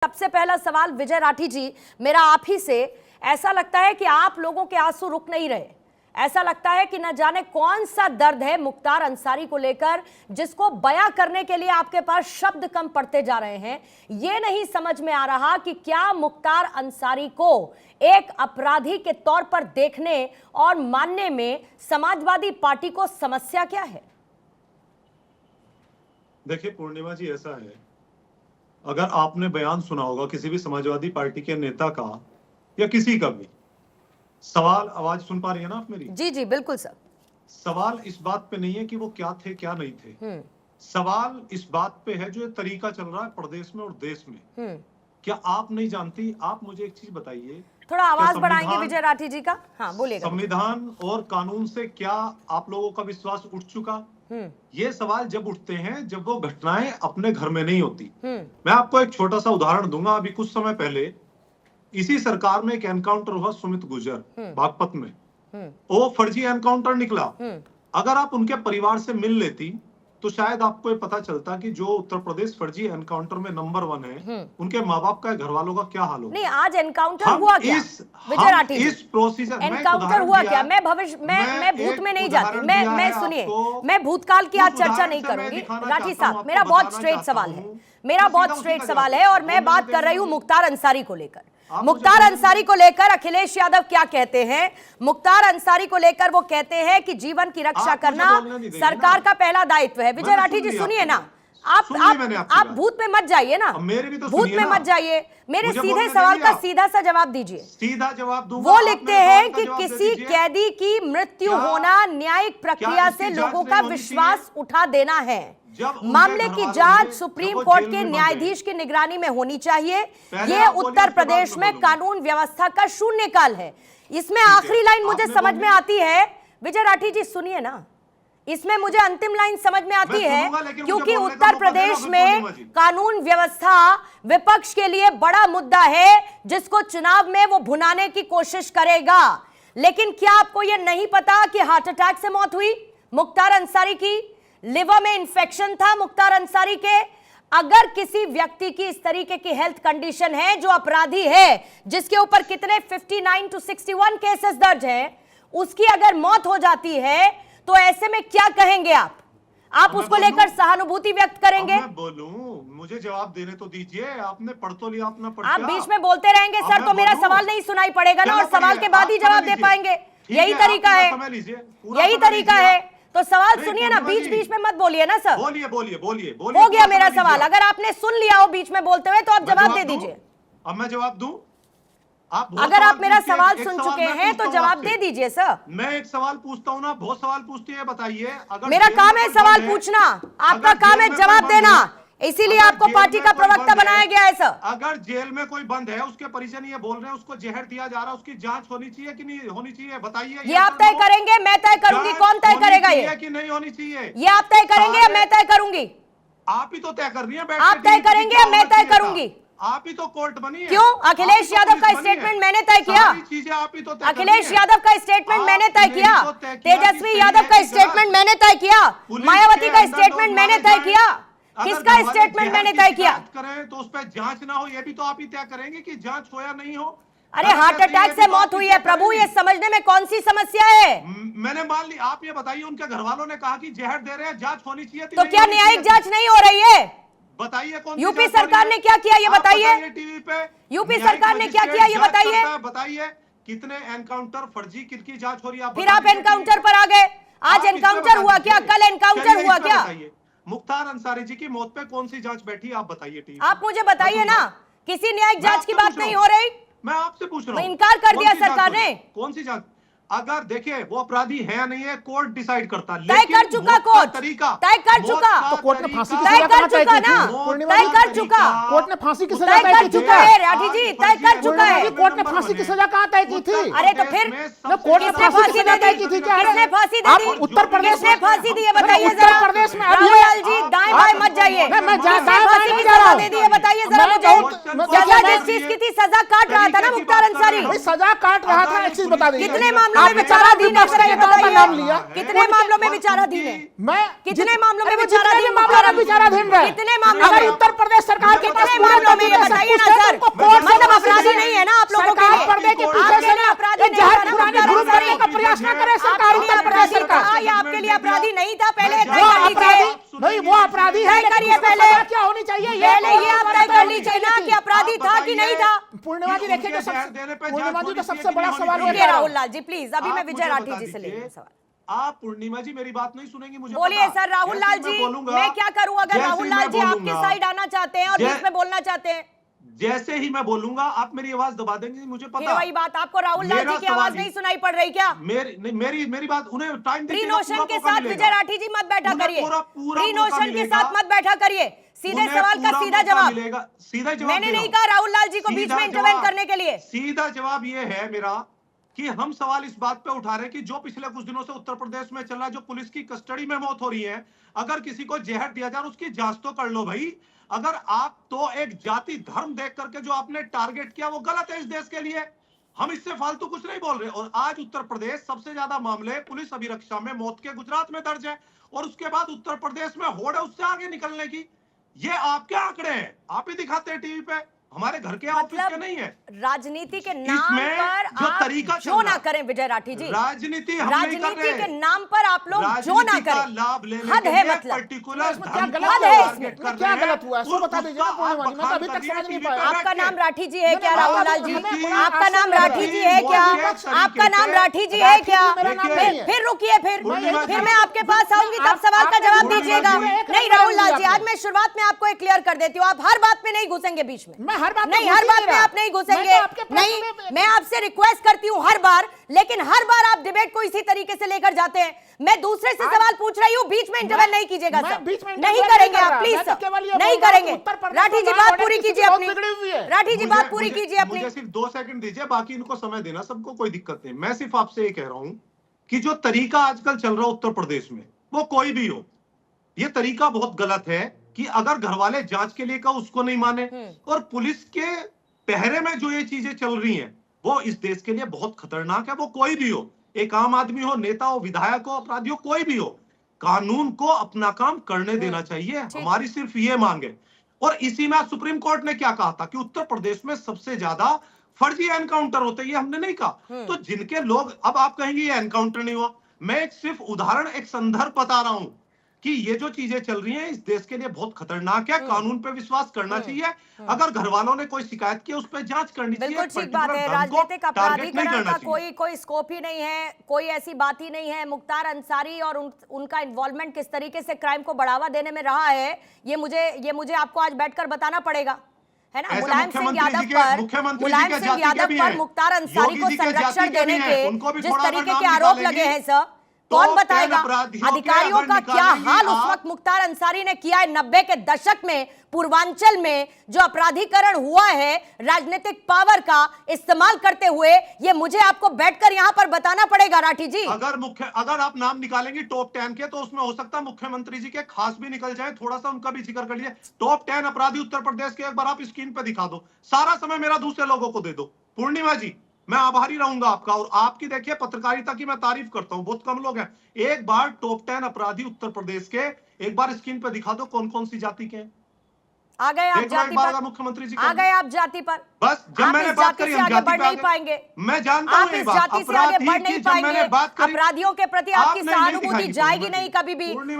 सबसे पहला सवाल विजय राठी जी, मेरा आप ही से। ऐसा लगता है कि आप लोगों के आंसू रुक नहीं रहे। ऐसा लगता है कि न जाने कौन सा दर्द है मुख्तार अंसारी को लेकर, जिसको बयां करने के लिए आपके पास शब्द कम पड़ते जा रहे हैं। ये नहीं समझ में आ रहा कि क्या मुख्तार अंसारी को एक अपराधी के तौर पर देखने और मानने में समाजवादी पार्टी को समस्या क्या है? देखिए पूर्णिमा जी, ऐसा है, अगर आपने बयान सुना होगा किसी भी समाजवादी पार्टी के नेता का या किसी का भी, सवाल, आवाज सुन पा रही है ना आप मेरी? जी जी बिल्कुल सर। सवाल इस बात पे नहीं है कि वो क्या थे क्या नहीं थे, सवाल इस बात पे है जो ये तरीका चल रहा है प्रदेश में और देश में। क्या आप नहीं जानती? आप मुझे एक चीज बताइए, थोड़ा आवाज बढ़ाएंगे विजय राठी जी का? हाँ बोलिएगा। संविधान और कानून से क्या आप लोगों का विश्वास उठ चुका? ये सवाल जब उठते हैं जब वो घटनाएं अपने घर में नहीं होती। मैं आपको एक छोटा सा उदाहरण दूंगा। अभी कुछ समय पहले इसी सरकार में एक एनकाउंटर हुआ सुमित गुर्जर बागपत में। वो फर्जी एनकाउंटर निकला। अगर आप उनके परिवार से मिल लेती तो शायद आपको ये पता चलता कि जो उत्तर प्रदेश फर्जी एनकाउंटर में नंबर 1 है, उनके माँ बाप का, घर वालों का क्या हाल होगा। नहीं, आज एनकाउंटर हुआ क्या विजय राठी जी? इस प्रोसीजर एनकाउंटर हुआ क्या? मैं भविष्य मैं भूत में नहीं जाती। मैं सुनिए, मैं भूतकाल की आज चर्चा नहीं करूंगी। राठी साहब, मेरा बहुत स्ट्रेट सवाल है, मेरा बहुत स्ट्रेट सवाल है, और मैं बात कर रही हूँ मुख्तार अंसारी को लेकर। मुख्तार अंसारी को लेकर अखिलेश यादव क्या कहते हैं? मुख्तार अंसारी को लेकर वो कहते हैं कि जीवन की रक्षा करना सरकार का पहला दायित्व है। विजय राठी जी सुनिए ना, आप भूत में मत जाइए ना, भूत में मत जाइए। मेरे सीधे सवाल का सीधा सा जवाब दीजिए। सीधा जवाब दूंगा। वो लिखते हैं कि किसी कैदी की मृत्यु होना न्यायिक प्रक्रिया से लोगों का विश्वास उठा देना है। मामले की जांच सुप्रीम कोर्ट के न्यायाधीश की निगरानी में होनी चाहिए। ये उत्तर प्रदेश में कानून व्यवस्था का शून्यकाल है। इसमें आखिरी लाइन मुझे समझ में आती है। विजय राठी जी सुनिए ना, इसमें मुझे अंतिम लाइन समझ में आती है, क्योंकि उत्तर प्रदेश में कानून व्यवस्था विपक्ष के लिए बड़ा मुद्दा है, जिसको चुनाव में वो भुनाने की कोशिश करेगा। लेकिन क्या आपको यह नहीं पता कि हार्ट अटैक से मौत हुई मुख्तार अंसारी की? लिवर में इंफेक्शन था मुख्तार अंसारी के। अगर किसी व्यक्ति की इस तरीके की हेल्थ कंडीशन है, जो अपराधी है, जिसके ऊपर कितने 59 to 61 केसेस दर्ज हैं, उसकी अगर मौत हो जाती है तो ऐसे में क्या कहेंगे आप उसको लेकर सहानुभूति व्यक्त करेंगे? मैं बोलूं, मुझे जवाब देने तो दीजिए। आपने पढ़ तो लिया अपना पर्चा। आप बीच में बोलते रहेंगे सर, तो मेरा सवाल नहीं सुनाई पड़ेगा ना, और सवाल के बाद ही जवाब दे पाएंगे। यही तरीका है, यही तरीका है। तो सवाल सुनिए ना, बीच बीच में मत बोलिए ना सर। बोलिए बोलिए बोलिए। हो गया मेरा सवाल। अगर आपने सुन लिया हो बीच में बोलते हुए, तो आप जवाब दे दीजिए। अब मैं जवाब दूं? अगर आप मेरा सवाल सुन चुके हैं तो जवाब दे दीजिए सर। मैं एक सवाल पूछता हूं ना, बहुत सवाल पूछती है, बताइए। मेरा काम है सवाल पूछना, आपका काम है जवाब देना, इसीलिए आपको पार्टी का प्रवक्ता बनाया गया है सर। अगर जेल में कोई बंद है, उसके परिजन ये बोल रहे हैं उसको जहर दिया जा रहा है, उसकी जांच होनी चाहिए कि नहीं होनी चाहिए? बताइए। ये आप तय करेंगे, मैं तय करूंगी? कौन तय करेगा ये कि नहीं होनी चाहिए? ये आप तय करेंगे या मैं तय करूंगी? आप ही तो तय कर रही है। आप तय करेंगे या मैं तय करूंगी? आप ही तो कोर्ट बनी है। क्यों? अखिलेश यादव का स्टेटमेंट मैंने तय किया। चीजें आप ही तो अखिलेश यादव का स्टेटमेंट मैंने तय किया। तेजस्वी यादव का स्टेटमेंट मैंने तय किया। मायावती का स्टेटमेंट मैंने तय किया। किसका स्टेटमेंट मैंने तय किया? करें तो उस पर जांच ना हो, ये भी तो आप ही तय करेंगे कि जांच हो या नहीं हो। अरे हार्ट अटैक से मौत हुई है प्रभु, ये समझने में कौन सी समस्या है? मैंने मान ली। आप ये बताइए, उनके घर वालों ने कहा कि जहर दे रहे हैं, जांच होनी चाहिए, तो क्या न्यायिक जांच नहीं हो रही है? बताइए। कौन यूपी सरकार ने क्या किया ये बताइए? टीवी पे यूपी सरकार ने क्या किया ये बताइए? बताइए कितने एनकाउंटर फर्जी किसकी जांच हो रही है? फिर आप एनकाउंटर पर आ गए। आज एनकाउंटर हुआ क्या? कल एनकाउंटर हुआ क्या? मुख्तार अंसारी जी की मौत पे कौन सी जांच बैठी? आप बताइए टीवी। आप मुझे बताइए ना, किसी न्यायिक जांच की बात नहीं हो रही। मैं आपसे पूछ रहा हूँ, इनकार कर दिया सरकार ने। कौन सी जांच? अगर देखिए वो अपराधी है या नहीं है, कोर्ट डिसाइड करता है। तय कर चुका कोर्ट, तय कर चुका। तो कोर्ट ने फांसी की तय सजा कर चुका ना, तय कर चुका। कोर्ट ने फांसी की सजा तय तय कर की चुका है राठी जी, तय कर चुका है। कोर्ट ने फांसी की सजा कहाँ तय की थी? अरे तो फिर कोर्ट ने फांसी की सजा तय की थी क्या? किसने फांसी दे दी? उत्तर प्रदेश में फांसी दी है बताइए जरा। उत्तर प्रदेश में राहुल जी दाएं बाएं मत जाइए। फांसी की सजा दे दी है बताइए जरा मुझे। सजा जिस चीज की थी, सजा काट रहा था ना मुख्तार अंसारी? सजा काट रहा था, एक चीज बता दीजिए। कितने मामलों में विचाराधीन है सर, ये बताइए नाम लिया। कितने मामलों में विचाराधीन है? मैं कितने मामलों में जितने मामलों में विचाराधीन रहे, कितने मामलों अगर में? उत्तर प्रदेश सरकार के पास कितने मामलों में ये बताइए ना सर, मतलब अपराधी नहीं है ना आप लोगों के लिए? पर्दे के पीछे आपके से लिए अपराधी नहीं जहर था ना पुराने मुख्तार घूम करने अंसारी? का प्रयास न करे सरकार, आपके लिए उत्तर प्रदेश अपराधी सरकार। था या आपके लिए अपराधी नहीं था? पहले वो तय कर अपराधी लीजिए। नहीं, वो अपराधी है, तय करिए लेकिन पहले। सजा क्या होनी चाहिए पहले ये आप तय कर लीजिए ना कि अपराधी था कि नहीं था। पूर्णिमा जी देखिए कि पूर्णिमा जी का सबसे बड़ा सवाल रुकिए ये राहुल लाल जी प्लीज, अभी मैं आप विजय मुझे राठी बता जी से ले दीजिए, सवाल। आप पूर्णिमा जी मेरी बात नहीं सुनेंगी, मुझे बोलिए पता। सर राहुल जैसे लाल ही जी, बोलूंगा, मैं क्या करूं अगर जैसे राहुल ही लाल मैं जी आपके बोलूंगा, साइड आना चाहते हैं और बीच में बोलना चाहते हैं? जैसे ही मैं बोलूंगा आप मेरी आवाज दबा देंगे, मुझे फिर पता। वही बात, आपको राहुल लाल मेरा जी की आवाज सवाल नहीं सुनाई पड़ रही क्या? मेरी बात उन्हें टाइम प्री नोशन के साथ विजय राठी जी मत बैठा करिए, प्री नोशन के साथ मत बैठा करिए, सीधे सवाल का सीधा जवाब। सीधा जवाब मैंने नहीं कहा राहुल लाल जी को बीच में इंटरवेन करने के लिए। सीधा जवाब ये है मेरा कि हम सवाल इस बात पे उठा रहे हैं कि जो पिछले कुछ दिनों से उत्तर प्रदेश में चल रहा है, जो पुलिस की कस्टडी में मौत हो रही है, अगर किसी को जहर दिया जाए उसकी जांच तो कर लो भाई। अगर आप तो एक जाति धर्म देख करके जो आपने टारगेट किया वो गलत है इस देश के लिए। हम इससे फालतू कुछ नहीं बोल रहे। और आज उत्तर प्रदेश सबसे ज्यादा मामले पुलिस अभिरक्षा में मौत के गुजरात में दर्ज है, और उसके बाद उत्तर प्रदेश में होड़ है उससे आगे निकलने की। ये आपके आंकड़े हैं, आप ही दिखाते हैं टीवी पे, हमारे घर के ऑफिस के नहीं है। राजनीति के नाम इसमें पर जो आप तरीका चल जो रहा ना करें विजय राठी जी, राजनीति हम नहीं कर राजनीति रहे। के नाम पर आप लोग जो ना राजनीति का करें, लाभ लेने हद के है लिए मतलब। पर्टिकुलर इसमें क्या धर्म गलत को है इसमें? टारगेट कर क्या रहे हैं। गलत हुआ है? सो और बता दीजिए ना उसका पूर्णिमा जी, मैं तो अभी बखान तक समझ करिए नहीं टीवी पे पाया। बैठ आपका के। नाम राठी जी है क्या नहीं, राहुल नहीं, लाल जी? हमें आपका नाम राठी जी है क्या? आपका नाम राठी जी है राठी जी क्या? मेरा नाम नहीं है। फिर रुकिए, फिर मैं आपके पास आऊंगी तब सवाल का जवाब पूर्णिमा दीजिएगा। जी, नहीं राहुल लाल जी, आज मैं शुरुआत में आपको एक क्लियर कर देती हूँ, आप हर बात में नहीं घुसेंगे बीच में। मैं हर बात में नहीं, घुस हर ही बात नहीं में रहा। आप नहीं मैं घुसेंगे। तो आपके प्रश्न नहीं, में- मैं आपसे रिक्वेस्ट करती हूँ हर बार, लेकिन हर बार आप डिबेट को इसी तरीके से लेकर जाते हैं। मैं दूसरे से सवाल पूछ रही हूँ, बीच में इंटरवेन नहीं कीजिएगा मैं सर, बीच में नहीं इंटरवेन करेंगे नहीं कर आप रहा। प्लीज मैं तो केवल ये सर, नहीं बोल रहा हूं करेंगे। कि उत्तर प्रदेश राठी जी में बात लॉ पूरी एंड कीजिए ऑर्डर अपनी, बिगड़ी हुई है। राठी जी बात पूरी कीजिए अपनी। मुझे सिर्फ 2 सेकंड दीजिए, बाकी इनको समय देना, सबको कोई दिक्कत नहीं। मैं सिर्फ आपसे ये कह रहा हूं कि जो तरीका आजकल चल रहा है उत्तर प्रदेश में, वो कोई भी हो, ये तरीका बहुत गलत है कि अगर घर वाले जांच के लिए कहो उसको नहीं माने, और पुलिस के पहरे में जो ये चीजें चल रही हैं वो इस देश के लिए बहुत खतरनाक है। वो कोई भी हो, एक आम आदमी हो, नेता हो, विधायक हो, अपराधी हो, कोई भी हो, कानून को अपना काम करने देना चाहिए। हमारी सिर्फ ये मांग है। और इसी में सुप्रीम कोर्ट ने क्या कहा था कि उत्तर प्रदेश में सबसे ज्यादा फर्जी एनकाउंटर होते हैं, ये हमने नहीं कहा। तो जिनके लोग, अब आप कहेंगे ये एनकाउंटर नहीं हुआ, मैं एक सिर्फ उदाहरण, एक संदर्भ बता रहा हूं कि ये जो चीजें चल रही हैं इस देश के लिए बहुत खतरनाक है। कानून पे विश्वास करना चाहिए। अगर घर वालों ने कोई शिकायत की उस पर जांच करनी चाहिए। बिल्कुल ठीक बात है, राजनीतिक अपराधीकरण का कोई स्कोप ही नहीं है, कोई ऐसी बात ही नहीं है। मुख्तार अंसारी और उनका इन्वॉल्वमेंट किस तरीके से क्राइम को बढ़ावा देने में रहा है, ये मुझे आपको आज बैठकर बताना पड़ेगा, है ना। मुलायम सिंह यादव पर मुख्तार अंसारी को संरक्षण देने के जिस तरीके के आरोप लगे हैं सर, कौन बताएगा? अधिकारियों का क्या हाल उस वक्त मुख्तार अंसारी ने किया है। 90 के दशक में पूर्वांचल में जो अपराधीकरण हुआ है राजनीतिक पावर का इस्तेमाल करते हुए, ये मुझे आपको बैठकर यहां पर बताना पड़ेगा राठी जी। अगर आप नाम निकालेंगे टॉप 10 के, तो उसमें हो सकता है मुख्यमंत्री जी के खास भी निकल जाए, थोड़ा सा उनका भी जिक्र कर लीजिए। टॉप 10 अपराधी उत्तर प्रदेश के एक बार आप स्क्रीन पे दिखा दो, सारा समय मेरा दूसरे लोगों को दे दो। पूर्णिमा जी, मैं आभारी रहूंगा आपका, और आपकी देखिए पत्रकारिता की मैं तारीफ करता हूं, बहुत कम लोग हैं। एक बार टॉप 10 अपराधी उत्तर प्रदेश के एक बार स्क्रीन पे दिखा दो, कौन कौन सी जाति के हैं। आ गए आप जाति पर, मुख्यमंत्री जी आ गए आप जाति पर। बस जब आप मैंने इस बात जाति करी से आगे बढ़ नहीं पाएंगे। मैं जानता हूं आप इस जाति से आगे बढ़ नहीं पाएंगे। अपराधियों के प्रति आपकी सहानुभूति जाएगी नहीं कभी भी।